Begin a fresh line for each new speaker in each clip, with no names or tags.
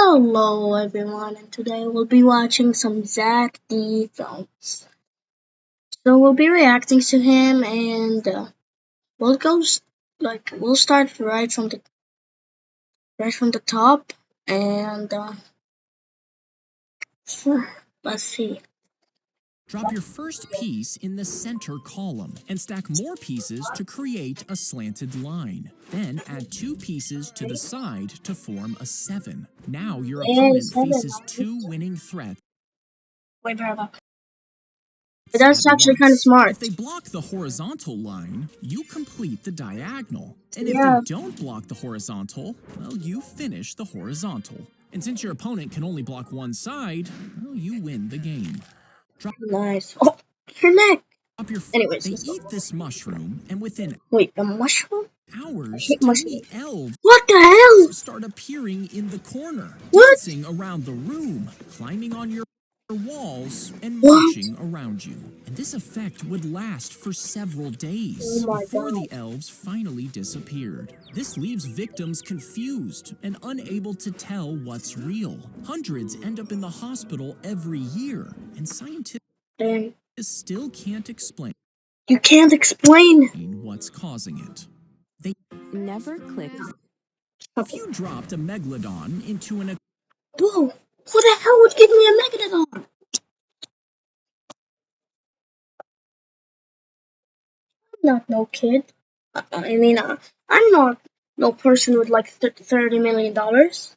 Hello everyone, and today we'll be watching some Zack D films. So we'll be reacting to him, and we'll we'll start right from the top, and sure, let's see.
Drop your first piece in the center column and stack more pieces to create a slanted line. Then add 2 pieces to the side to form a 7. Now your
Yay,
opponent
7.
faces 2 winning threats
Wait, Bravo. That's
at
actually kind of
once.
smart.
If they block the horizontal line, you complete the diagonal. And if
Yeah.
they don't block the horizontal, well, you finish the horizontal. And since your opponent can only block one side, well, you win the game.
Nice. Oh, your neck. Anyways,
They
let's go.
eat this mushroom, and within
Wait, the mushroom? I
hours,
hate
tiny
mushrooms.
elves
What the hell?
start appearing in the corner,
What?
dancing around the room, climbing on your walls, and
What?
marching around you. And this effect would last for several days
Oh my
before
god.
the elves finally disappeared. This leaves victims confused and unable to tell what's real. Hundreds end up in the hospital every year, and scientists
Dang.
still can't explain
You can't explain.
what's causing it. They
Never click.
If you dropped a megalodon into an
Whoa, who the hell would give me a megalodon? I'm not no kid. I'm not no person with like $30 million. The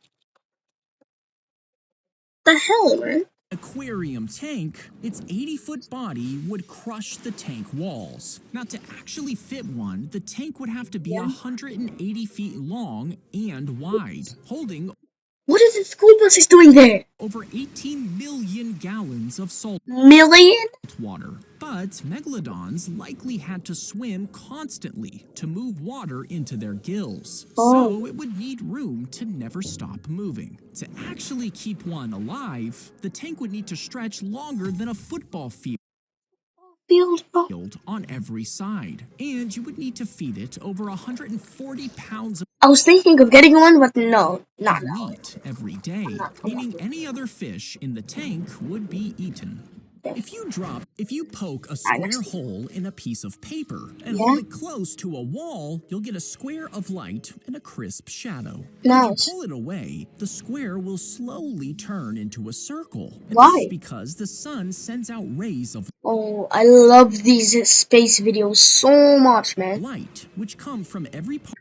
hell, man?
aquarium tank, its 80-foot body would crush the tank walls. Now, to actually fit one, the tank would have to be 180 feet long and wide, holding
What is this school bus is doing there?
over 18 million gallons of salt
Million?
water. But megalodons likely had to swim constantly to move water into their gills. So it would need room to never stop moving. To actually keep one alive, the tank would need to stretch longer than a football field on every side. And you would need to feed it over 140 pounds of
I was thinking of getting one, but no, not now.
meat every day, meaning any other fish in the tank would be eaten. If you poke a square hole in a piece of paper and hold it close to a wall, you'll get a square of light and a crisp shadow. But if you pull it away, the square will slowly turn into a circle. And this is because the sun sends out rays of
Oh, I love these space videos so much, man.
light, which come from every part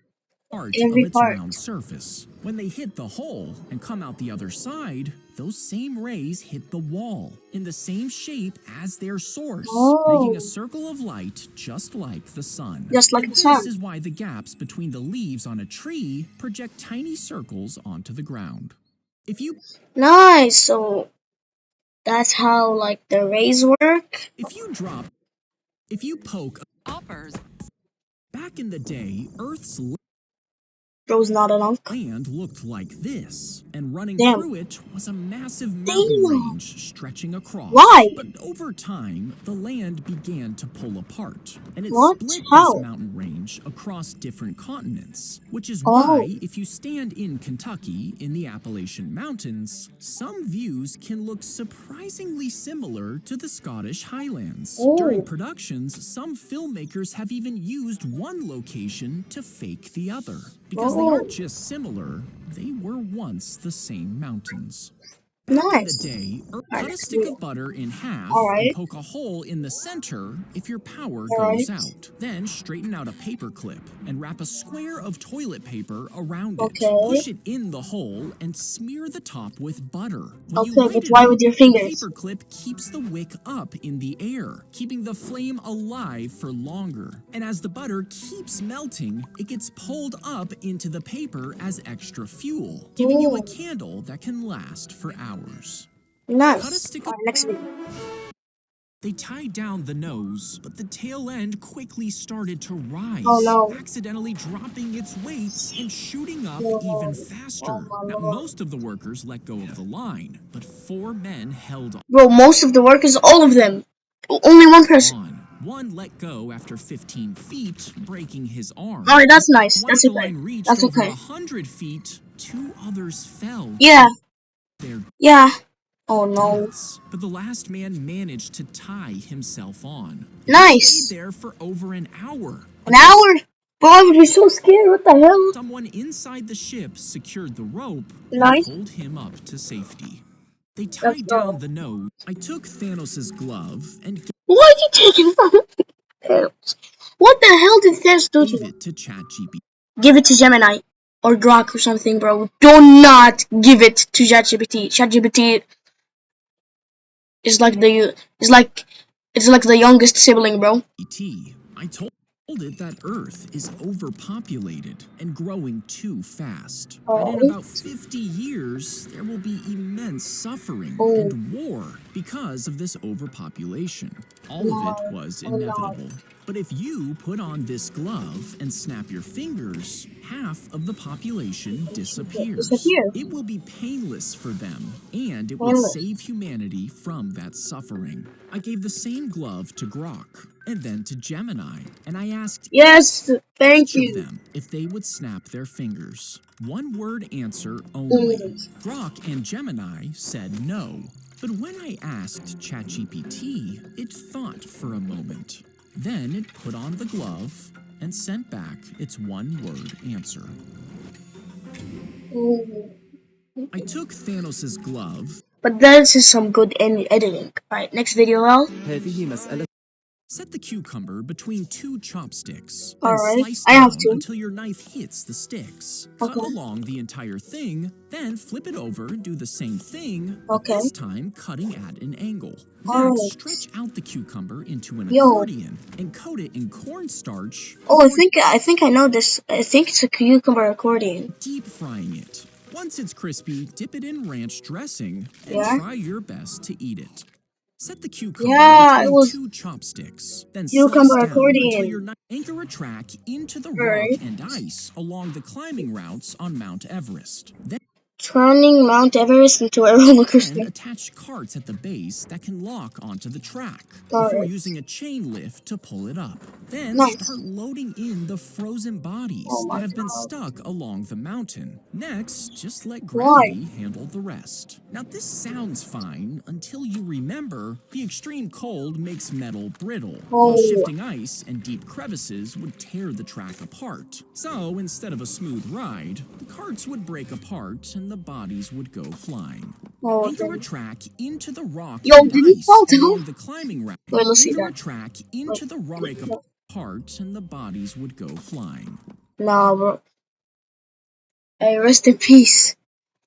of
Every
its
part.
round surface. When they hit the hole and come out the other side, those same rays hit the wall in the same shape as their source, making a circle of light just like the sun.
Just like
And
the sun.
this is why the gaps between the leaves on a tree project tiny circles onto the ground.
Nice. So that's how like the rays work.
If you poke
Offers.
back in the day, Earth's
Bro's not an unk.
land looked like this, and running
Damn.
through it was a massive mountain range stretching across.
Why?
But over time, the land began to pull apart, and it split
How?
this mountain range across different continents, which is why, if you stand in Kentucky in the Appalachian Mountains, some views can look surprisingly similar to the Scottish Highlands. During productions, some filmmakers have even used one location to fake the other. Because they aren't just similar, they were once the same mountains. Back in the day, cut a stick of butter in half and poke a hole in the center if your power goes out. Then straighten out a paper clip and wrap a square of toilet paper around it. Push it in the hole and smear the top with butter. When you light
but
it
why
up,
with your
the
fingers?
paper clip keeps the wick up in the air, keeping the flame alive for longer. And as the butter keeps melting, it gets pulled up into the paper as extra fuel, giving you a candle that can last for hours.
Nice.
Cut a stick of
Next video.
They tied down the nose, but the tail end quickly started to rise, accidentally dropping its weights and shooting up even faster. Now, most of the workers let go of the line, but 4 men held on.
Bro, most of the workers, all of them. Only one person.
One let go after 15 feet, breaking his arm.
Alright, that's nice.
Once
That's
the
okay.
line reached
That's
over
okay.
100 feet, 2 others fell.
Yeah,
their
Yeah. Oh no.
deaths. But the last man managed to tie himself on. He stayed
Nice.
there for over an hour.
An hour? Bro, I would be so scared. What the hell?
Someone inside the ship secured the rope and
Nice.
pulled him up to safety. They
Let's
tied down
go.
the nose. I took Thanos' glove and
What are you taking from Thanos? What the hell did Thanos do to
gave
him?
it to ChatGPT.
Give it to Gemini or Grok or something, bro. Do not give it to ChatGPT. ChatGPT is like the youngest sibling, bro.
I told it that Earth is overpopulated and growing too fast. That in
Oh,
about 50 years, there will be immense suffering
oh,
and war because of this overpopulation. All of it
no,
was
oh no.
inevitable. But if you put on this glove and snap your fingers, half of the population disappears.
Disappear.
It will be painless for them, and it would
Painless.
save humanity from that suffering. I gave the same glove to Grok and then to Gemini, and I asked
Yes, thank
each of
you.
them if they would snap their fingers. One word answer only.
Mm.
Grok and Gemini said no. But when I asked ChatGPT, it thought for a moment. Then it put on the glove and sent back its one-word answer.
Mm.
I took Thanos' glove.
But this is some good editing. Alright, next video, Al.
Set the cucumber between two chopsticks, then
Alright,
slice
I have
down
to.
until your knife hits the sticks. Cut
Okay,
along the entire thing, then flip it over and do the same thing, but
okay.
this time cutting at an angle. Next,
Alright.
stretch out the cucumber into an
Yo.
accordion and coat it in cornstarch
Oh, I
before
think I know this. I think it's a cucumber accordion.
deep frying it. Once it's crispy, dip it in ranch dressing and
Yeah.
try your best to eat it. Set the cucumber
Yeah, it
between
was
two chopsticks, then slice
cucumber
down until
accordion.
your knife anchor a track into the rock
Alright.
and ice along the climbing routes on Mount Everest.
Turning Mount Everest into a roller coaster.
Then attach carts at the base that can lock onto the track before
Alright.
using a chain lift to pull it up. Then
Nice.
start loading in the frozen bodies
Oh my
that have been
god.
stuck along the mountain. Next, just let
Why?
gravity handle the rest. Now this sounds fine until you remember the extreme cold makes metal brittle, while
Oh.
shifting ice and deep crevices would tear the track apart. So instead of a smooth ride, the carts would break apart and the bodies would go flying.
Oh,
Anchor a
okay.
track into the rock
Yo,
and
did he
ice
fall down?
along the climbing route.
Wait, let's see
Anchor a
that.
track into the rock, break apart, and the bodies would go flying.
Nah, bro. Hey, rest in peace.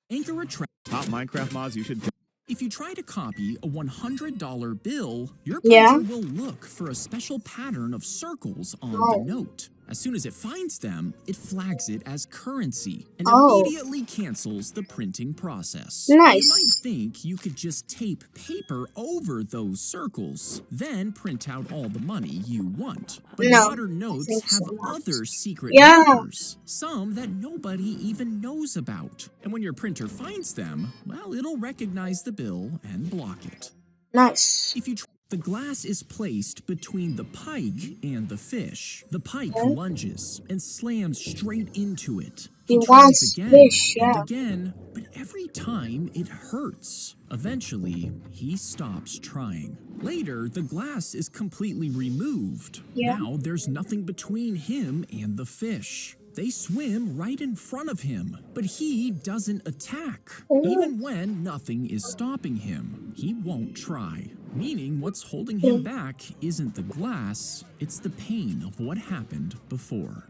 Anchor a track.
Top Minecraft mods you should.
If you try to copy a $100 bill, your
Yeah.
printer will look for a special pattern of circles on the
Oh.
note. As soon as it finds them, it flags it as currency and
Oh.
immediately cancels the printing process. Now, you might
Nice.
think you could just tape paper over those circles, then print out all the money you want. But
No,
modern notes
think
have
so not.
other secret
Yeah.
markers, some that nobody even knows about. And when your printer finds them, well, it'll recognize the bill and block it.
Nice.
If you the glass is placed between the pike and the fish. The pike
Okay.
lunges and slams straight into it.
He
tries
wants
again
fish,
and
yeah.
again, but every time it hurts. Eventually, he stops trying. Later, the glass is completely removed.
Yeah.
Now there's nothing between him and the fish. They swim right in front of him, but he doesn't attack.
Oh.
Even when nothing is stopping him, he won't try. Meaning what's holding him back isn't the glass, it's the pain of what happened before.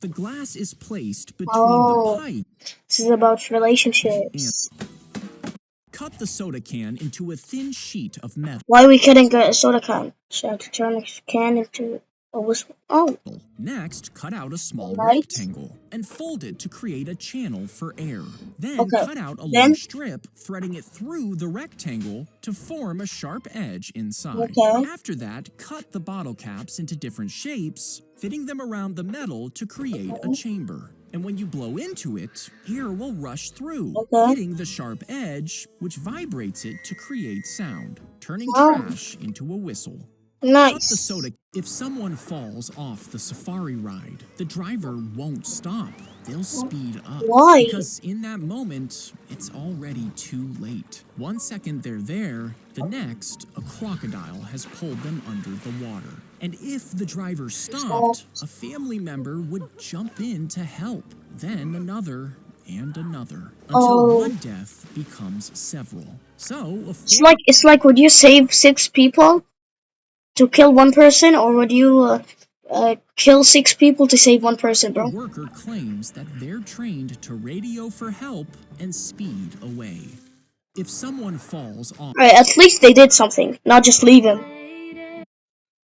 The glass is placed between the pike.
This is about relationships.
Cut the soda can into a thin sheet of metal.
Why we couldn't get a soda can? So I have to turn a can into a whistle. Oh.
Next, cut out a small
Right.
rectangle and fold it to create a channel for air. Then
Okay.
cut out a
Then-
long strip, threading it through the rectangle to form a sharp edge inside.
Okay.
After that, cut the bottle caps into different shapes, fitting them around the metal to create a chamber. And when you blow into it, air will rush through,
Okay.
hitting the sharp edge, which vibrates it to create sound, turning
Oh.
trash into a whistle.
Nice.
Cut the soda. If someone falls off the safari ride, the driver won't stop. they'll speed up.
Why?
Because in that moment, it's already too late. 1 second they're there, the next, a crocodile has pulled them under the water. And if the driver stopped, a family member would jump in to help. Then another and another, until
Oh,
one death becomes several. So,
it's like would you save 6 people to kill one person, or would you kill 6 people to save one person,
a
bro?
worker claims that they're trained to radio for help and speed away. If someone falls off,
Alright, at least they did something, not just leave him.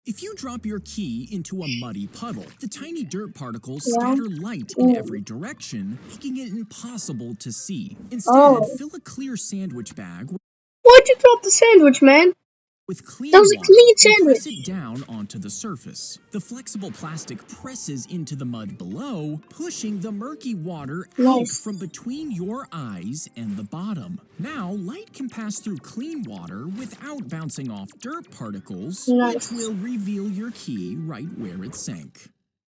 if you drop your key into a muddy puddle, the tiny dirt particles
Yeah.
scatter light in every direction, making it impossible to see. Instead,
Oh.
fill a clear sandwich bag
Why'd you drop the sandwich, man?
with clean
That was a
water
clean
and press
sandwich.
it down onto the surface. The flexible plastic presses into the mud below, pushing the murky water out
Nice.
from between your eyes and the bottom. Now, light can pass through clean water without bouncing off dirt particles,
Nice.
which will reveal your key right where it sank.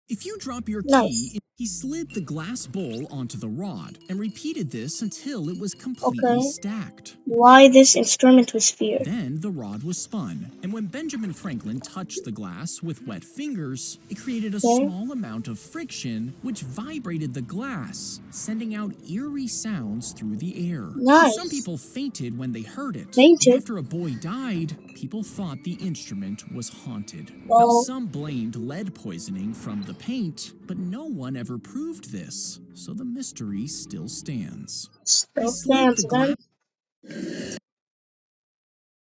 If you drop your
Nice.
key, he slid the glass bowl onto the rod and repeated this until it was completely
Okay.
stacked.
Why this instrument was feared?
Then the rod was spun, and when Benjamin Franklin touched the glass with wet fingers, it created a
Okay.
small amount of friction which vibrated the glass, sending out eerie sounds through the air.
Nice.
Some people fainted when they heard it.
Fainted?
And after a boy died, people thought the instrument was haunted. Now,
Well,
some blamed lead poisoning from the paint, but no one ever proved this, so the mystery still stands.
still
He slid
stands,
the
man.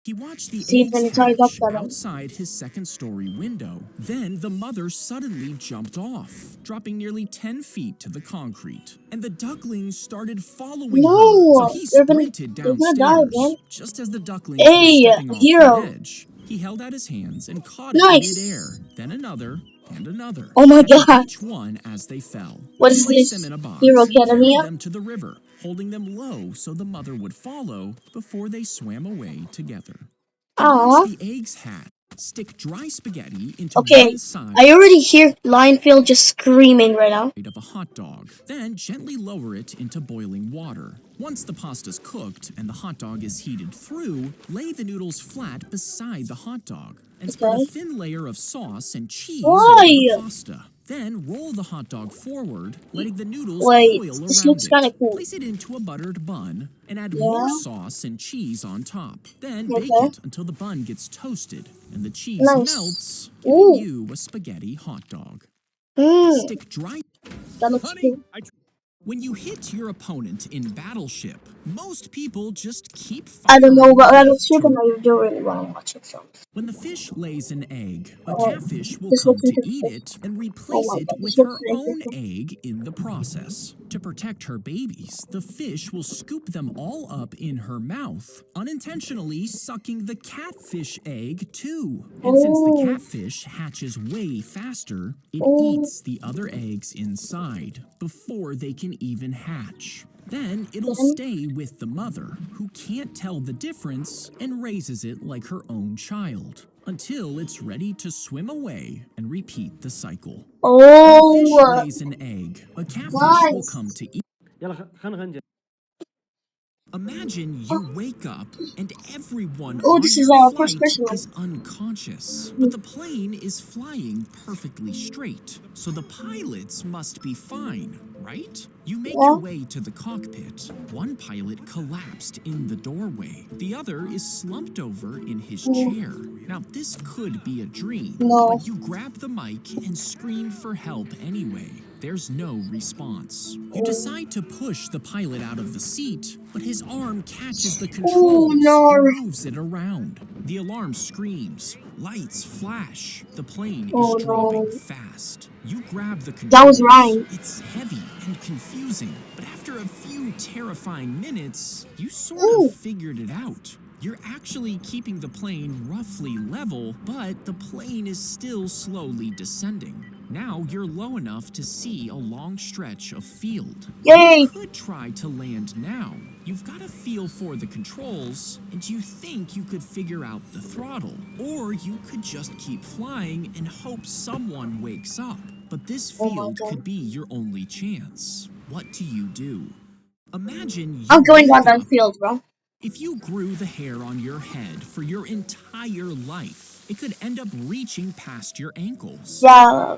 He watched the
See if
eggs
anytime
hatch
got that.
outside his second-story window. Then the mother suddenly jumped off, dropping nearly 10 feet to the concrete. And the ducklings started following her, so
No,
he
they're gonna
sprinted
die,
downstairs.
man.
Just as the ducklings were
Hey,
stepping off
hero.
the edge, he held out his hands and caught it
Nice.
midair, then another and another.
Oh my
catching
god.
each one as they fell.
What
He
is
placed
this?
them in a box
Hero
and carried
Academia?
them to the river, holding them low so the mother would follow before they swam away together. To
Aw.
watch the eggs hatch, stick dry spaghetti into
Okay,
one side
I already hear Lionfield just screaming right now.
of a hot dog. Then gently lower it into boiling water. Once the pasta's cooked and the hot dog is heated through, lay the noodles flat beside the hot dog and spread
Okay.
a thin layer of sauce and cheese
Why?
over the pasta. Then roll the hot dog forward, letting the noodles
Wait,
coil
this
around
looks kinda
it.
cool.
Place it into a buttered bun and add
Yeah.
more sauce and cheese on top. Then bake
Okay.
it until the bun gets toasted and the cheese
Nice.
melts,
Ooh.
giving you a spaghetti hot dog.
Mmm,
Stick dry.
that looks cool.
When you hit your opponent in Battleship, most people just keep
I don't know
firing
about
left
Battleship,
to
and I don't really want to watch it, so.
When the fish lays an egg, a
Oh,
catfish will
this
come
looks
to
interesting.
eat it and
Oh
replace
my
it
god,
with
this
her
looks
own
interesting.
egg in the process. To protect her babies, the fish will scoop them all up in her mouth, unintentionally sucking the catfish egg too. And since the
Oh.
catfish hatches way faster, it
Oh.
eats the other eggs inside before they can even hatch. Then it'll
Then?
stay with the mother, who can't tell the difference and raises it like her own child, until it's ready to swim away and repeat the cycle. When a fish
Oh,
lays an egg, a catfish will come
nice.
to eat. Imagine you wake up and everyone
Oh,
on
this is
your
our first
flight
person.
is unconscious, but the plane is flying perfectly straight, so the pilots must be fine, right? You make
Yeah.
your way to the cockpit. One pilot collapsed in the doorway. The other is slumped over in his chair. Now, this could be a dream,
No.
but you grab the mic and scream for help anyway. There's no response. You decide to push the pilot out of the seat, but his arm catches the controls
no.
and moves it around. The alarm screams, lights flash, the plane
Oh,
is dropping
no.
fast. You grab the controls.
That was Ryan.
It's heavy and confusing, but after a few terrifying minutes, you sort
Ooh.
of figured it out. You're actually keeping the plane roughly level, but the plane is still slowly descending. Now you're low enough to see a long stretch of field.
Yay.
You could try to land now. You've got a feel for the controls, and you think you could figure out the throttle. Or you could just keep flying and hope someone wakes up. But this
Oh my
field
god.
could be your only chance. What do you do? Imagine
I'm
you
going on
wake
that
up.
field, bro.
If you grew the hair on your head for your entire life, it could end up reaching past your ankles.
Yeah,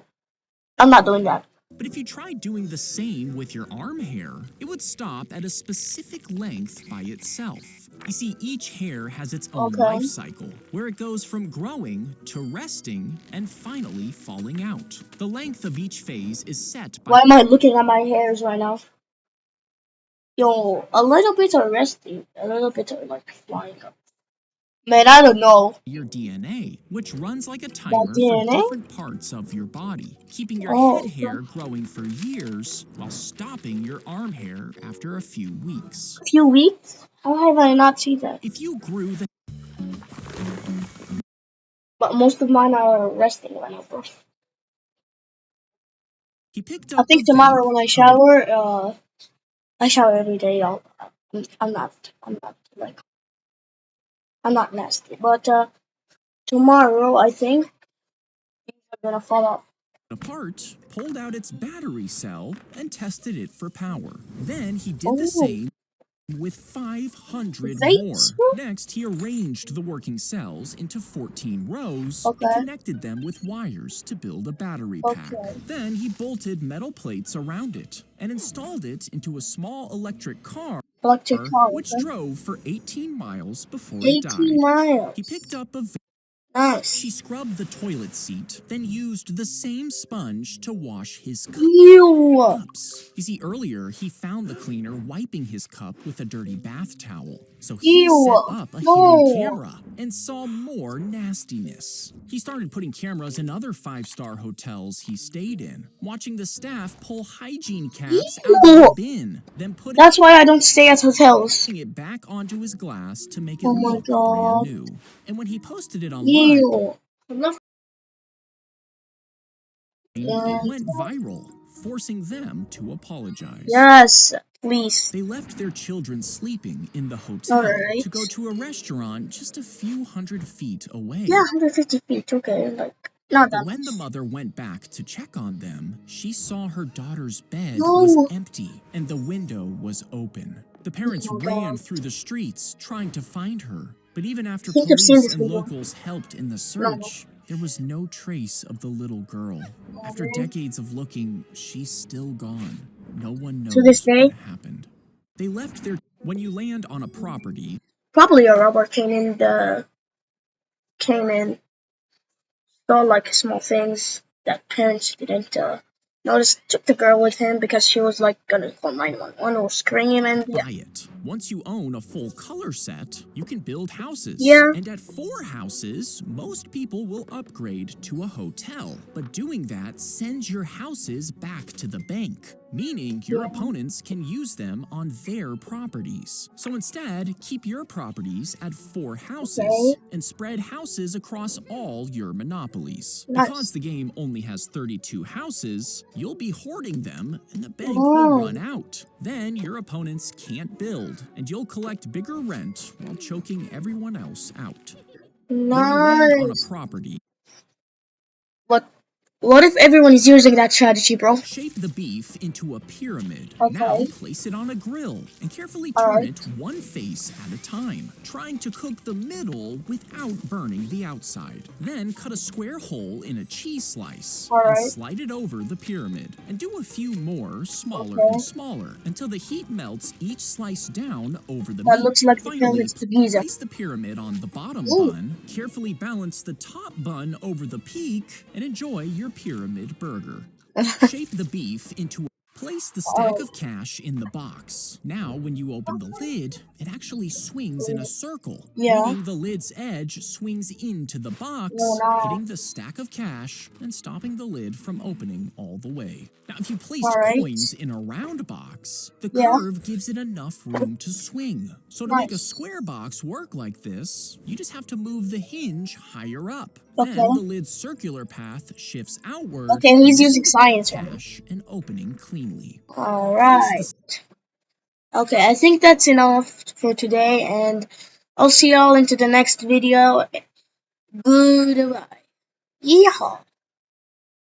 I'm not doing that.
But if you tried doing the same with your arm hair, it would stop at a specific length by itself. You see, each hair has its own life
Okay.
cycle, where it goes from growing to resting and finally falling out. The length of each phase is set by
Why am I looking at my hairs right now? Yo, a little bit are resting, a little bit are like flying up. Man, I don't know.
your DNA, which runs like a
That
timer for
DNA?
different parts of your body, keeping your head
Oh,
hair growing for years while stopping your arm hair after a few weeks.
a few weeks? How have I not seen that?
If you grew the
But most of mine are resting right now, bro.
he picked
I
up a
think
vape,
tomorrow when
covered
I shower every day. I'm not like, I'm not nasty. But tomorrow, I think I'm gonna fall off.
apart, pulled out its battery cell, and tested it for power. Then he did the
Oh,
same with 500
vapes,
more.
bro?
Next, he arranged the working cells into 14 rows and
Okay,
connected them with wires to build a battery pack.
okay.
Then he bolted metal plates around it and installed it into a small electric car,
Electric car,
which
okay.
drove for 18 miles before it
18
died. He
miles.
picked up a She
Nice.
scrubbed the toilet seat, then used the same sponge to wash his
Ew.
cups. You see, earlier he found the cleaner wiping his cup with a dirty bath towel. So he set
Ew.
up a hidden
No.
camera and saw more nastiness. He started putting cameras in other five-star hotels he stayed in, watching the staff pull hygiene caps out of the
Ew.
bin, then putting
That's why I don't stay at hotels.
it back onto his glass to make it
Oh my
look brand
god.
new. And when he posted it online,
Ew. I'm not.
it went viral, forcing them to apologize.
Yes, please.
They left their children sleeping in the hotel to go
Alright.
to a restaurant just a few hundred feet away.
Yeah, 150 feet. Okay, like, not
But
that
when the
much.
mother went back to check on them, she saw her daughter's bed was
No.
empty and the window was open. The
Oh
parents
my
ran
god.
through the streets trying to find her. But even
I
after
think I've seen
police
this
and
video.
locals helped in the
No.
search, there was no trace of the little girl. After
No.
decades of looking, she's still gone. No one
To this
knows
day,
what happened. They left their. When you land on a property,
probably a robber came in, stole like small things that parents didn't notice. Took the girl with him because she was like gonna call 911 or scream, and yeah.
buy it. Once you own a full color set, you can build houses.
Yeah.
And at 4 houses, most people will upgrade to a hotel. But doing that sends your houses back to the bank, meaning your
Yeah.
opponents can use them on their properties. So instead, keep your properties at 4 houses
Okay.
and spread houses across all your monopolies.
Nice.
Because the game only has 32 houses, you'll be hoarding them and the bank will
Oh.
run out. Then your opponents can't build, and you'll collect bigger rent while choking everyone else out. When you land on a
Nice.
property,
What if everyone is using that strategy, bro?
shape the beef into a pyramid. Now
Okay.
place it on a grill and carefully
All
turn
right.
it one face at a time, trying to cook the middle without burning the outside. Then cut a square hole in a cheese slice
All
and
right.
slide it over the pyramid. And do a few more, smaller
Okay.
and smaller, until the heat melts each slice down over the
That
meat.
looks like the
Finally,
pyramids to Giza.
place the pyramid on the bottom
Ooh.
bun, carefully balance the top bun over the peak, and enjoy your pyramid burger. Shape the beef into a. Place the stack
Oh.
of cash in the box. Now, when you open the lid, it actually swings in a circle,
Yeah.
meaning the lid's edge swings into the box,
Oh, no.
hitting the stack of cash and stopping the lid from opening all the way. Now, if you placed
All right.
coins in a round box, the
Yeah.
curve gives it enough room to swing. So to make a
Nice.
square box work like this, you just have to move the hinge higher up.
Okay.
Then the lid's circular path shifts outward,
Okay, he's
missing
using science right now.
cash and opening cleanly.
Alright. Okay, I think that's enough for today, and I'll see y'all into the next video. Goodbye. Yeehaw.